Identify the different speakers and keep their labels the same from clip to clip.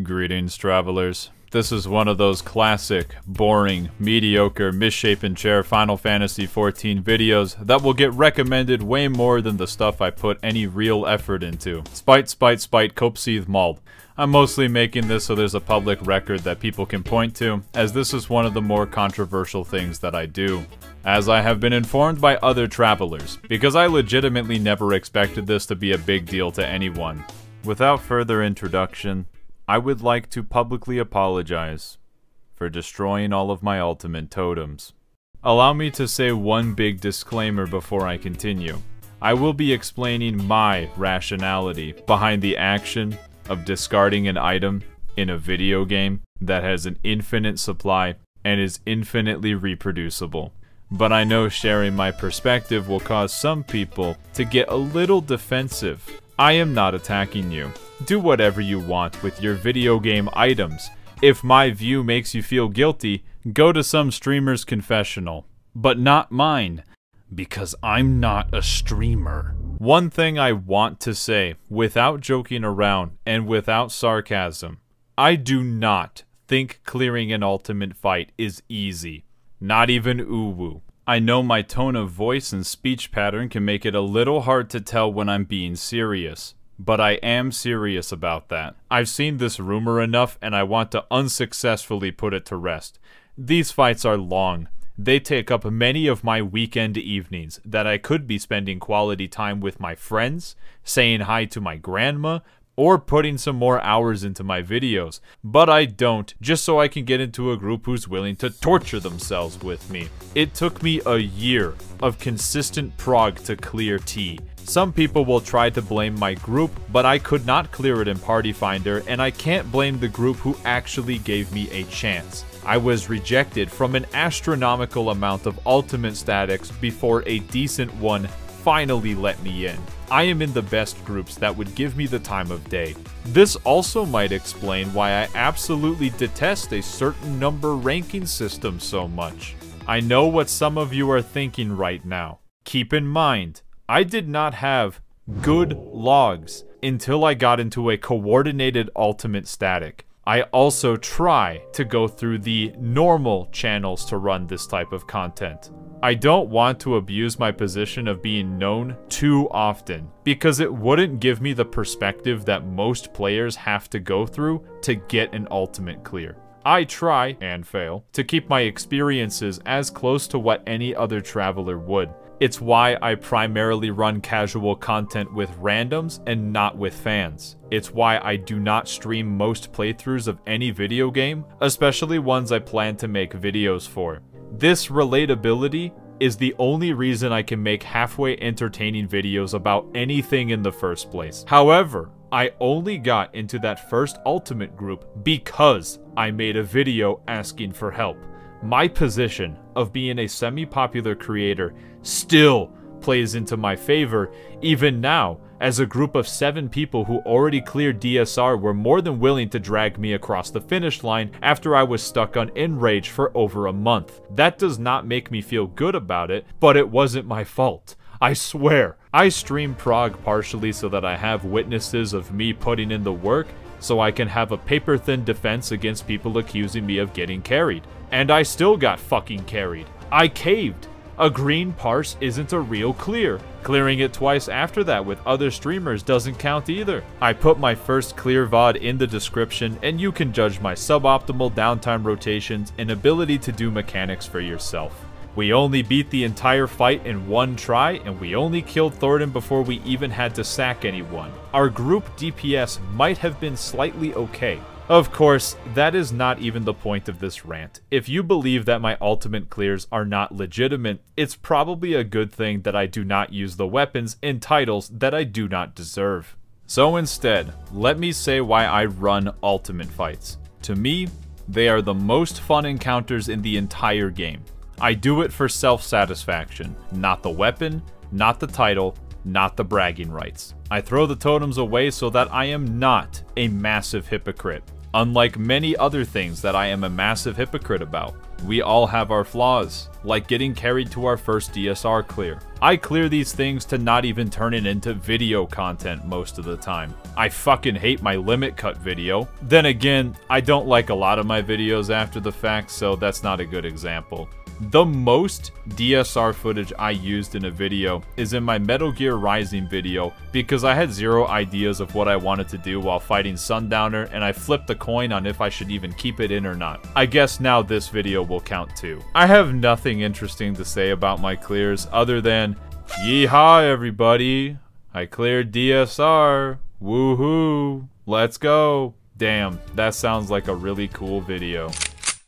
Speaker 1: Greetings, travelers. This is one of those classic, boring, mediocre, misshapen chair Final Fantasy XIV videos that will get recommended way more than the stuff I put any real effort into. Spite, Cope Mauled. I'm mostly making this so there's a public record that people can point to, as this is one of the more controversial things that I do. As I have been informed by other travelers, because I legitimately never expected this to be a big deal to anyone. Without further introduction, I would like to publicly apologize for destroying all of my ultimate totems. Allow me to say one big disclaimer before I continue. I will be explaining my rationality behind the action of discarding an item in a video game that has an infinite supply and is infinitely reproducible. But I know sharing my perspective will cause some people to get a little defensive. I am not attacking you. Do whatever you want with your video game items. If my view makes you feel guilty, go to some streamer's confessional. But not mine, because I'm not a streamer. One thing I want to say, without joking around and without sarcasm, I do not think clearing an ultimate fight is easy. Not even uwu. I know my tone of voice and speech pattern can make it a little hard to tell when I'm being serious. But I am serious about that. I've seen this rumor enough and I want to unsuccessfully put it to rest. These fights are long. They take up many of my weekend evenings that I could be spending quality time with my friends, saying hi to my grandma, or putting some more hours into my videos. But I don't, just so I can get into a group who's willing to torture themselves with me. It took me a year of consistent prog to clear T. Some people will try to blame my group, but I could not clear it in Party Finder, and I can't blame the group who actually gave me a chance. I was rejected from an astronomical amount of ultimate statics before a decent one finally let me in. I am in the best groups that would give me the time of day. This also might explain why I absolutely detest a certain number ranking system so much. I know what some of you are thinking right now. Keep in mind, I did not have good logs until I got into a coordinated ultimate static. I also try to go through the normal channels to run this type of content. I don't want to abuse my position of being known too often, because it wouldn't give me the perspective that most players have to go through to get an ultimate clear. I try, and fail, to keep my experiences as close to what any other traveler would. It's why I primarily run casual content with randoms and not with fans. It's why I do not stream most playthroughs of any video game, especially ones I plan to make videos for. This relatability is the only reason I can make halfway entertaining videos about anything in the first place. However, I only got into that first ultimate group because I made a video asking for help. My position of being a semi-popular creator still plays into my favor, even now, as a group of 7 people who already cleared DSR were more than willing to drag me across the finish line after I was stuck on Enrage for over a month. That does not make me feel good about it, but it wasn't my fault. I swear. I stream prog partially so that I have witnesses of me putting in the work, so I can have a paper-thin defense against people accusing me of getting carried. And I still got fucking carried. I caved. A green parse isn't a real clear. Clearing it twice after that with other streamers doesn't count either. I put my first clear VOD in the description, and you can judge my suboptimal downtime rotations and ability to do mechanics for yourself. We only beat the entire fight in one try, and we only killed Thornton before we even had to sack anyone. Our group DPS might have been slightly okay. Of course, that is not even the point of this rant. If you believe that my ultimate clears are not legitimate, it's probably a good thing that I do not use the weapons in titles that I do not deserve. So instead, let me say why I run ultimate fights. To me, they are the most fun encounters in the entire game. I do it for self-satisfaction, not the weapon, not the title, not the bragging rights. I throw the totems away so that I am not a massive hypocrite. unlike many other things that I am a massive hypocrite about. We all have our flaws, like getting carried to our first DSR clear. I clear these things to not even turn it into video content most of the time. I fucking hate my limit cut video. Then again, I don't like a lot of my videos after the fact, so that's not a good example. The most DSR footage I used in a video is in my Metal Gear Rising video because I had zero ideas of what I wanted to do while fighting Sundowner, and I flipped a coin on if I should even keep it in or not. I guess now this video will count too. I have nothing interesting to say about my clears other than, yeehaw everybody, I cleared DSR, woohoo, let's go. Damn, that sounds like a really cool video.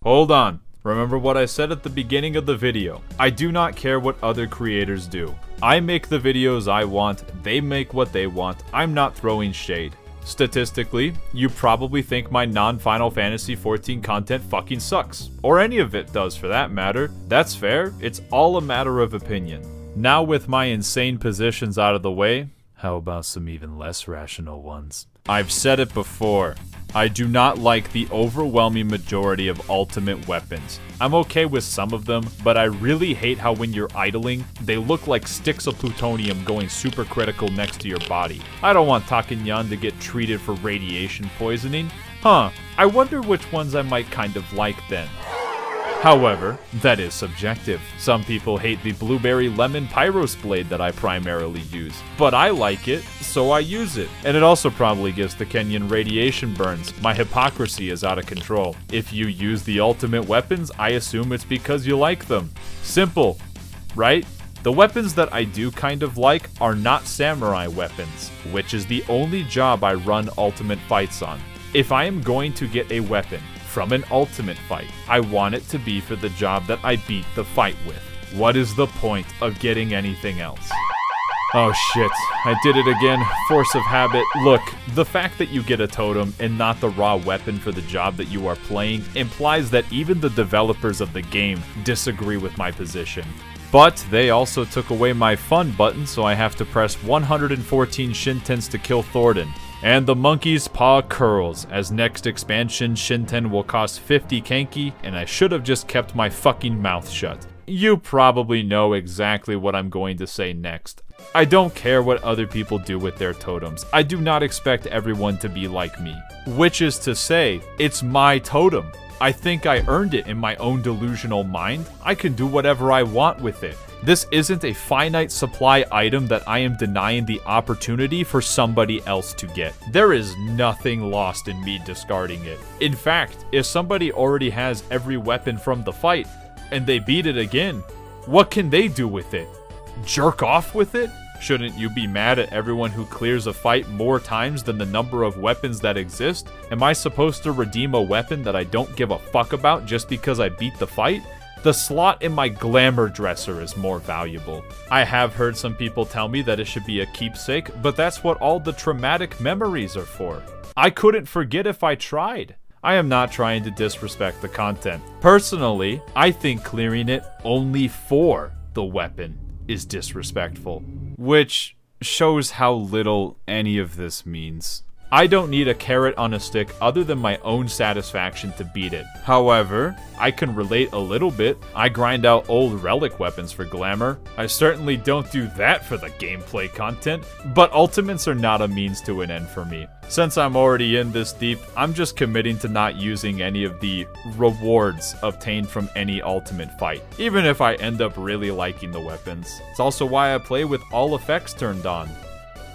Speaker 1: Hold on. Remember what I said at the beginning of the video. I do not care what other creators do. I make the videos I want, they make what they want, I'm not throwing shade. Statistically, you probably think my non-Final Fantasy XIV content fucking sucks. Or any of it does for that matter. That's fair, it's all a matter of opinion. Now with my insane positions out of the way, how about some even less rational ones? I've said it before. I do not like the overwhelming majority of ultimate weapons. I'm okay with some of them, but I really hate how when you're idling, they look like sticks of plutonium going super critical next to your body. I don't want Takenyan to get treated for radiation poisoning. Huh, I wonder which ones I might kind of like then. However, that is subjective. Some people hate the blueberry lemon pyros blade that I primarily use, but I like it, so I use it. And it also probably gives the Kenyan radiation burns. My hypocrisy is out of control. If you use the ultimate weapons, I assume it's because you like them. Simple, right? The weapons that I do kind of like are not samurai weapons, which is the only job I run ultimate fights on. If I am going to get a weapon from an ultimate fight, I want it to be for the job that I beat the fight with. What is the point of getting anything else? Oh shit, I did it again, force of habit. Look, the fact that you get a totem and not the raw weapon for the job that you are playing implies that even the developers of the game disagree with my position. But they also took away my fun button, so I have to press 114 Shintens to kill Thornton. And the monkey's paw curls, as next expansion Shinten will cost 50 Kenki, and I should have just kept my fucking mouth shut. You probably know exactly what I'm going to say next. I don't care what other people do with their totems. I do not expect everyone to be like me. Which is to say, it's my totem. I think I earned it in my own delusional mind. I can do whatever I want with it. This isn't a finite supply item that I am denying the opportunity for somebody else to get. There is nothing lost in me discarding it. In fact, if somebody already has every weapon from the fight, and they beat it again, what can they do with it? Jerk off with it? Shouldn't you be mad at everyone who clears a fight more times than the number of weapons that exist? Am I supposed to redeem a weapon that I don't give a fuck about just because I beat the fight? The slot in my glamour dresser is more valuable. I have heard some people tell me that it should be a keepsake, but that's what all the traumatic memories are for. I couldn't forget if I tried. I am not trying to disrespect the content. Personally, I think clearing it only for the weapon is disrespectful, which shows how little any of this means. I don't need a carrot on a stick other than my own satisfaction to beat it. However, I can relate a little bit. I grind out old relic weapons for glamour. I certainly don't do that for the gameplay content, but ultimates are not a means to an end for me. Since I'm already in this deep, I'm just committing to not using any of the rewards obtained from any ultimate fight, even if I end up really liking the weapons. It's also why I play with all effects turned on.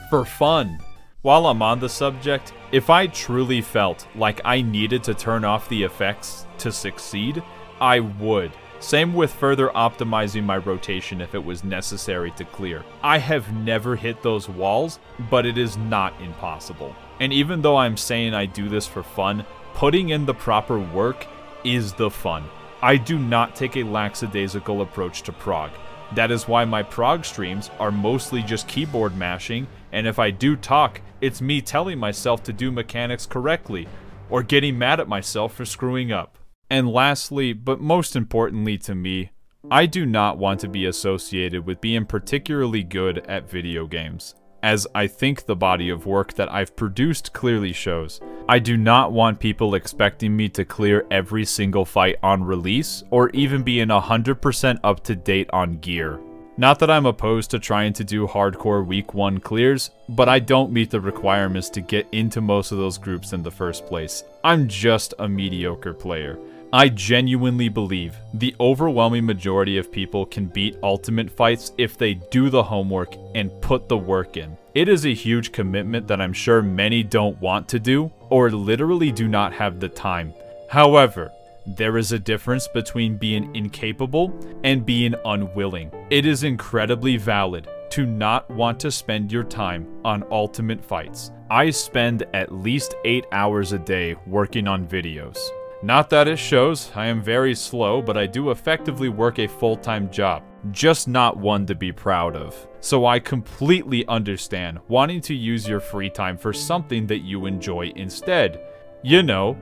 Speaker 1: For fun. While I'm on the subject, if I truly felt like I needed to turn off the effects to succeed, I would. Same with further optimizing my rotation if it was necessary to clear. I have never hit those walls, but it is not impossible. And even though I'm saying I do this for fun, putting in the proper work is the fun. I do not take a lackadaisical approach to prog. That is why my prog streams are mostly just keyboard mashing, and if I do talk, it's me telling myself to do mechanics correctly, or getting mad at myself for screwing up. And lastly, but most importantly to me, I do not want to be associated with being particularly good at video games. as I think the body of work that I've produced clearly shows. I do not want people expecting me to clear every single fight on release, or even be in 100% up to date on gear. Not that I'm opposed to trying to do hardcore week 1 clears, but I don't meet the requirements to get into most of those groups in the first place. I'm just a mediocre player. I genuinely believe the overwhelming majority of people can beat ultimate fights if they do the homework and put the work in. It is a huge commitment that I'm sure many don't want to do, or literally do not have the time. However, there is a difference between being incapable and being unwilling. It is incredibly valid to not want to spend your time on ultimate fights. I spend at least 8 hours a day working on videos. Not that it shows, I am very slow, but I do effectively work a full-time job, just not one to be proud of. So I completely understand wanting to use your free time for something that you enjoy instead. You know,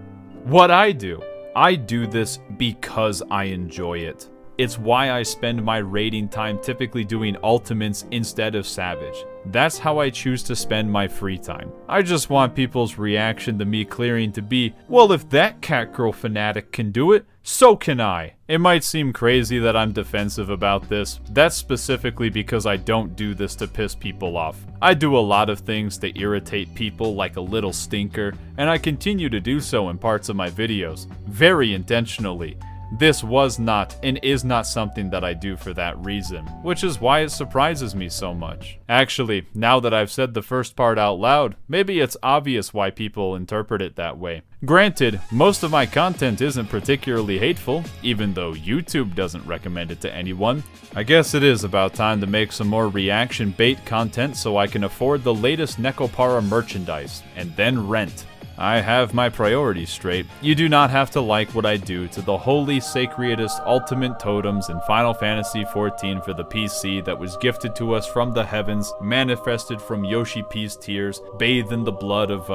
Speaker 1: what I do. I do this because I enjoy it. It's why I spend my raiding time typically doing ultimates instead of Savage. That's how I choose to spend my free time. I just want people's reaction to me clearing to be, well, if that catgirl fanatic can do it, so can I. It might seem crazy that I'm defensive about this. That's specifically because I don't do this to piss people off. I do a lot of things to irritate people like a little stinker, and I continue to do so in parts of my videos, very intentionally. This was not and is not something that I do for that reason, which is why it surprises me so much. Actually, now that I've said the first part out loud, maybe it's obvious why people interpret it that way. Granted, most of my content isn't particularly hateful, even though YouTube doesn't recommend it to anyone. I guess it is about time to make some more reaction bait content so I can afford the latest Necopara merchandise, and then rent. I have my priorities straight. You do not have to like what I do to the holy sacredest ultimate totems in Final Fantasy XIV for the PC that was gifted to us from the heavens, manifested from Yoshi P's tears, bathed in the blood of,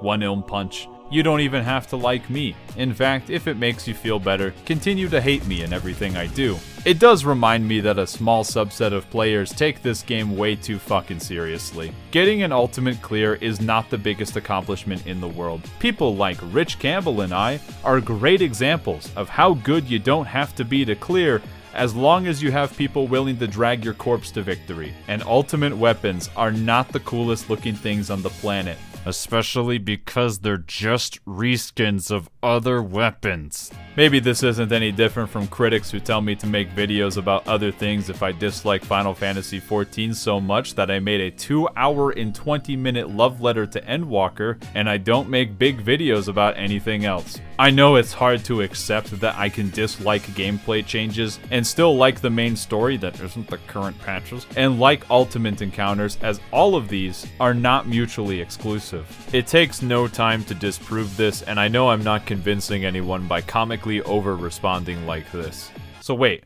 Speaker 1: One Ilm Punch. You don't even have to like me. In fact, if it makes you feel better, continue to hate me in everything I do. It does remind me that a small subset of players take this game way too fucking seriously. Getting an ultimate clear is not the biggest accomplishment in the world. People like Rich Campbell and I are great examples of how good you don't have to be to clear, as long as you have people willing to drag your corpse to victory. And ultimate weapons are not the coolest looking things on the planet, especially because they're just reskins of other weapons. Maybe this isn't any different from critics who tell me to make videos about other things if I dislike Final Fantasy XIV so much that I made a 2-hour and 20-minute love letter to Endwalker, and I don't make big videos about anything else. I know it's hard to accept that I can dislike gameplay changes and still like the main story that isn't the current patches, and like ultimate encounters, as all of these are not mutually exclusive. It takes no time to disprove this, and I know I'm not convincing anyone by comically over-responding like this. So wait,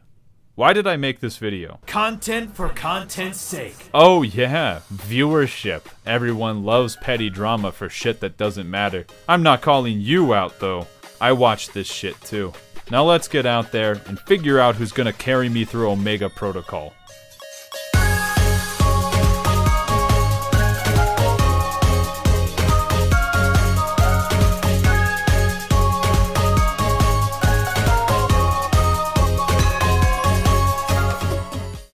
Speaker 1: why did I make this video?
Speaker 2: Content for content's sake.
Speaker 1: Oh yeah, viewership. Everyone loves petty drama for shit that doesn't matter. I'm not calling you out though. I watch this shit too. Now let's get out there and figure out who's gonna carry me through Omega Protocol.